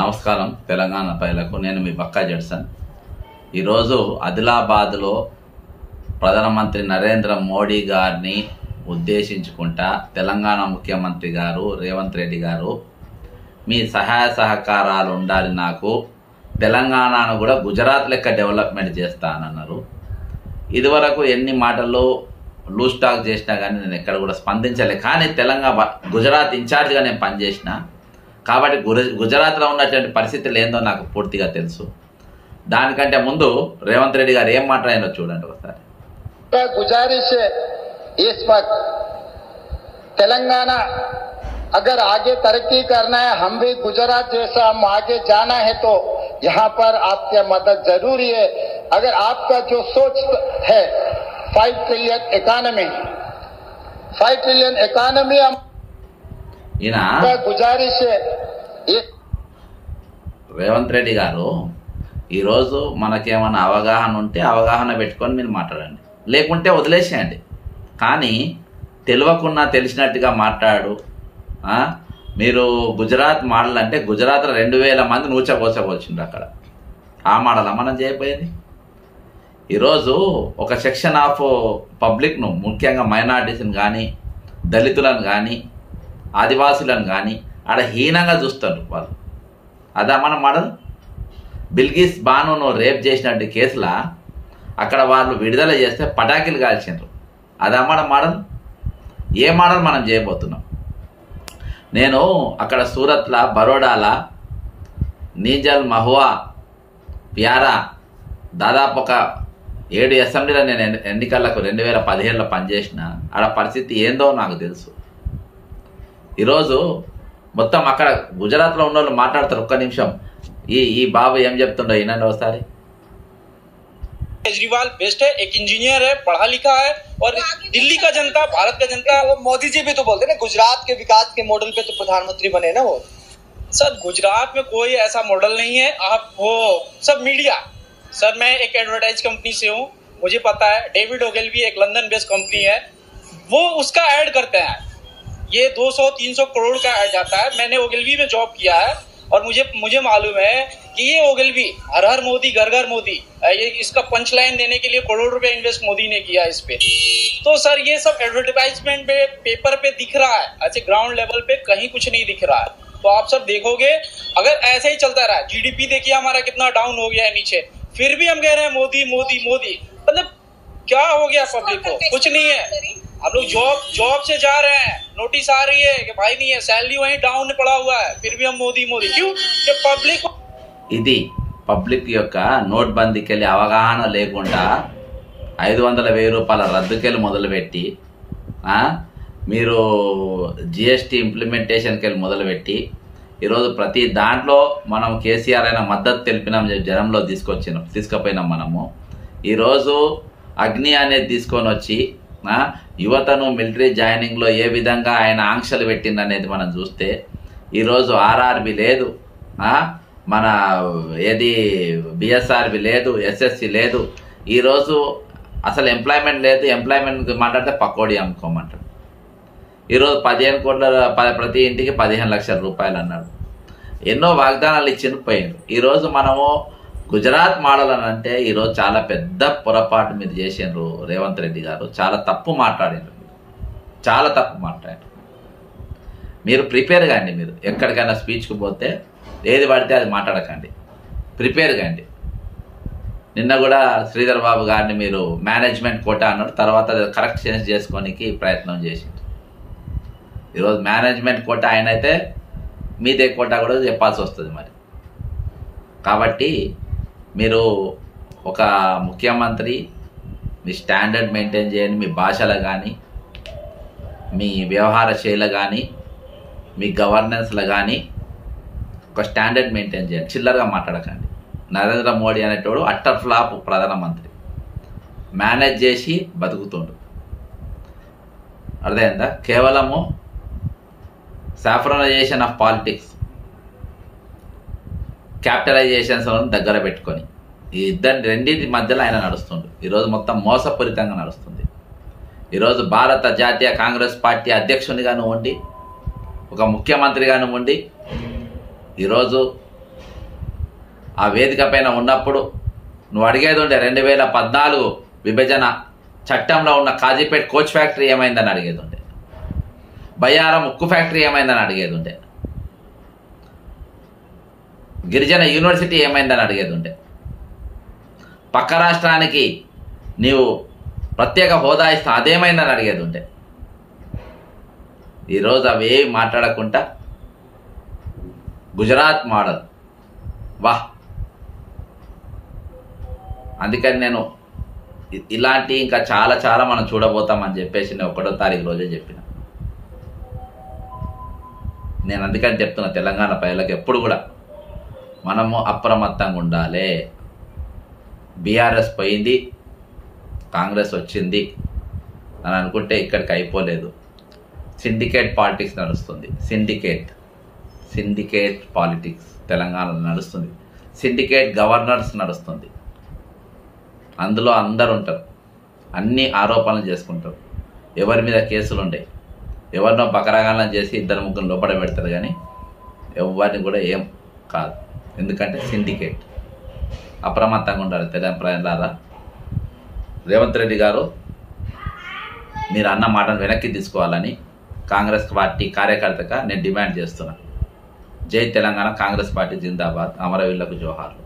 నమస్కారం తెలంగాణ ప్రజలకు. నేను మీ బక్కా జడ్సన్. ఈరోజు ఆదిలాబాద్లో ప్రధానమంత్రి నరేంద్ర మోడీ గారిని ఉద్దేశించుకుంటా తెలంగాణ ముఖ్యమంత్రి గారు రేవంత్ రెడ్డి గారు, మీ సహాయ సహకారాలు ఉండాలి, నాకు తెలంగాణను కూడా గుజరాత్ లెక్క డెవలప్మెంట్ చేస్తానన్నారు. ఇదివరకు ఎన్ని మాటల్లో లూజ్ టాక్ చేసినా కానీ నేను ఎక్కడ కూడా స్పందించలే. కానీ గుజరాత్ ఇన్ఛార్జ్గా నేను పనిచేసిన కాబట్టి గుజరాత్లో ఉన్నటువంటి పరిస్థితులు ఏందో నాకు పూర్తిగా తెలుసు. దానికంటే ముందు రేవంత్ రెడ్డి గారు ఏం మాట్లాడినో చూడండి ఒకసారి. गुजारिश है इस वक्त तेलंगाना अगर आगे तरक्की करना है, हम भी गुजरात जैसा हम आगे जाना है तो यहाँ पर आपकी मदद जरूरी है. अगर आपका जो सोच है 5 ट्रिलियन इकोनॉमी हम गुजारिश है. రేవంత్ రెడ్డి గారు, ఈరోజు మనకేమైనా అవగాహన ఉంటే అవగాహన పెట్టుకొని మీరు మాట్లాడండి, లేకుంటే వదిలేసేయండి. కానీ తెలియకున్నా తెలిసినట్టుగా మాట్లాడు. మీరు గుజరాత్ మోడల్ అంటే గుజరాత్లో 2000 మంది నూచబోసకొచ్చిండ్రు. అక్కడ ఆ మోడల్ మనం చేయబోయేది. ఈరోజు ఒక సెక్షన్ ఆఫ్ పబ్లిక్ను, ముఖ్యంగా మైనారిటీస్ని కానీ, దళితులను కానీ, ఆదివాసులను కానీ ఆడ హీనంగా చూస్తారు వాళ్ళు. అదా మన మోడల్? బిల్గిస్ బానును రేప్ చేసినట్టు కేసులా అక్కడ వాళ్ళు విడుదల చేస్తే పటాకులు కాల్చిండ్రు. అదా మన మోడల్? ఏ మోడల్ మనం చేయబోతున్నాం? నేను అక్కడ సూరత్లా, బరోడాలా, నీజల్, మహువా, ప్యారా దాదాపు ఒక 7 అసెంబ్లీలో నేను ఎన్నికలకు 2017లో పనిచేసిన. ఆడ పరిస్థితి ఏందో నాకు తెలుసు. ఈరోజు మొత్తం అక్కడ గుజరాత్లో ఉన్న వాళ్ళు మాట్లాడతారు. ఒక్క నిమిషం ఈ బాబు ఏం చెప్తుండో వినండి ఒకసారి. केजरीवाल बेस्ट है, एक इंजीनियर है, पढ़ा लिखा है, और दिल्ली का जनता, भारत का जनता. वो मोदी जी भी तो बोलते ना गुजरात के विकास के मॉडल पे तो प्रधानमंत्री बने ना वो. सर गुजरात में कोई ऐसा मॉडल नहीं है. आप वो सब मीडिया. सर मैं एक एडवर्टाइज कंपनी से हूँ, मुझे पता है. डेविड ओगेलवी एक लंदन बेस्ड कंपनी है, वो उसका ऐड करते हैं. ये 200-300 करोड़ का ऐड जाता है. मैंने ओगेलवी में जॉब किया है और मुझे मालूम है कि ये ओगेलवी हर हर मोदी घर घर मोदी, ये इसका पंच लाइन देने के लिए करोड़ रुपए इन्वेस्ट मोदी ने किया इस पे. तो सर ये सब एडवर्टाइजमेंट पे, पेपर पे दिख रहा है, ऐसे ग्राउंड लेवल पे कहीं कुछ नहीं दिख रहा है. तो आप सब देखोगे अगर ऐसे ही चलता रहा, जीडीपी देखिए हमारा कितना डाउन हो गया है नीचे, फिर भी हम कह रहे हैं मोदी मोदी मोदी. मतलब क्या हो गया पब्लिक को? कुछ नहीं है. हम लोग जॉब से जा रहे हैं, नोटिस आ रही है कि भाई नहीं है, सैलरी वहीं डाउन पड़ा हुआ है, फिर भी हम मोदी मोदी. क्यों? कि पब्लिक ఇది పబ్లిక్ యొక్క నోట్బందీకెళ్ళి అవగాహన లేకుండా 500,000 రూపాయల రద్దుకెళ్ళి మొదలుపెట్టి, మీరు జిఎస్టీ ఇంప్లిమెంటేషన్కి వెళ్ళి మొదలుపెట్టి, ఈరోజు ప్రతి దాంట్లో మనం కేసీఆర్ అయిన మద్దతు తెలిపినాం, జనంలో తీసుకుపోయినాం మనము. ఈరోజు అగ్ని అనేది తీసుకొని వచ్చి యువతను మిలిటరీ జాయినింగ్లో ఏ విధంగా ఆయన ఆంక్షలు పెట్టిందనేది మనం చూస్తే, ఈరోజు ఆర్ఆర్బి లేదు, మన ఏది బిఎస్ఆర్బి లేదు, ఎస్ఎస్సి లేదు. ఈరోజు అసలు ఎంప్లాయ్మెంట్ లేదు. ఎంప్లాయ్మెంట్ మాట్లాడితే పకోడీ అమ్ముకోమంటాడు. ఈరోజు 15 కోట్ల ప్రతి ఇంటికి 15 లక్షల రూపాయలు అన్నాడు. ఎన్నో వాగ్దానాలు ఇచ్చిన పోయింది. ఈరోజు మనము గుజరాత్ మోడల్ అని అంటే ఈరోజు చాలా పెద్ద పొరపాటు మీరు చేసిండ్రు రేవంత్ రెడ్డి గారు. చాలా తప్పు మాట్లాడినారు, చాలా తప్పు మాట్లాడారు. మీరు ప్రిపేర్ కాండి. మీరు ఎక్కడికైనా స్పీచ్కి పోతే ఏది పడితే అది మాట్లాడకండి, ప్రిపేర్ కాండి. నిన్న కూడా శ్రీధర్ బాబు గారిని మీరు మేనేజ్మెంట్ కోటా అన్నాడు, తర్వాత కరెక్ట్ చేంజ్ చేసుకోనికి ప్రయత్నం చేసింది. ఈరోజు మేనేజ్మెంట్ కోటా ఆయన అయితే మీదే కోటా కూడా చెప్పాల్సి వస్తుంది మరి. కాబట్టి మీరు ఒక ముఖ్యమంత్రి, మీ స్టాండర్డ్ మెయింటైన్ చేయండి. మీ భాషలో కానీ, మీ వ్యవహార శైలి కానీ, మీ గవర్నెన్స్లో కానీ ఒక స్టాండర్డ్ మెయింటైన్ చేయండి. చిల్లరగా మాట్లాడకండి. నరేంద్ర మోడీ అనేటోడు అట్టర్ ఫ్లాప్ ప్రధానమంత్రి, మేనేజ్ చేసి బతుకుతుండు. అర్థమైందా? కేవలము సాఫ్రనైజేషన్ ఆఫ్ పాలిటిక్స్, క్యాపిటలైజేషన్స్ దగ్గర పెట్టుకొని ఈ రెండింటి మధ్యలో ఆయన నడుస్తుండు. ఈరోజు మొత్తం మోసపూరితంగా నడుస్తుంది. ఈరోజు భారత జాతీయ కాంగ్రెస్ పార్టీ అధ్యక్షునిగా నువ్వు ఉండి, ఒక ముఖ్యమంత్రిగా నువ్వు ఉండి, ఈరోజు ఆ వేదిక పైన ఉన్నప్పుడు నువ్వు అడిగేది ఉండే 2014 విభజన చట్టంలో ఉన్న కాజీపేట్ కోచ్ ఫ్యాక్టరీ ఏమైందని అడిగేది ఉండే, బయ్యారం ఉక్కు ఫ్యాక్టరీ ఏమైందని అడిగేది ఉండే, గిరిజన యూనివర్సిటీ ఏమైందని అడిగేది ఉండే, పక్క రాష్ట్రానికి నీవు ప్రత్యేక హోదా ఇస్తా అదేమైందని అడిగేది ఉండే. ఈరోజు అవి మాట్లాడకుండా గుజరాత్ మోడల్ వాహ్. అందుకని నేను ఇలాంటి ఇంకా చాలా చాలా మనం చూడబోతామని చెప్పేసి నేను 1వ తారీఖు రోజే చెప్పిన. నేను అందుకని చెప్తున్నా తెలంగాణ ప్రజలకు ఎప్పుడు కూడా మనము అప్రమత్తంగా ఉండాలి. బీఆర్ఎస్ పోయింది, కాంగ్రెస్ వచ్చింది అని అనుకుంటే ఇక్కడికి అయిపోలేదు. సిండికేట్ పాలిటిక్స్ నడుస్తుంది. సిండికేట్ పాలిటిక్స్ తెలంగాణలో నడుస్తుంది. సిండికేట్ గవర్నర్స్ నడుస్తుంది. అందులో అందరు ఉంటారు, అన్ని ఆరోపణలు చేసుకుంటారు, ఎవరి మీద కేసులు ఉండవు, ఎవరినో బకరగాలను చేసి 2-3 లోపల పెడతారు, కానీ ఎవరిని కూడా ఏం కాదు. ఎందుకంటే సిండికేట్. అప్రమత్తంగా ఉండాలి తెలంగాణ ప్రజలారా. రేవంత్ రెడ్డి గారు మీరు అన్న మాటను వెనక్కి తీసుకోవాలని కాంగ్రెస్ పార్టీ కార్యకర్తగా నేను డిమాండ్ చేస్తున్నా. జై తెలంగాణ, కాంగ్రెస్ పార్టీ జిందాబాద్, అమరవీరులకు జోహార్లు.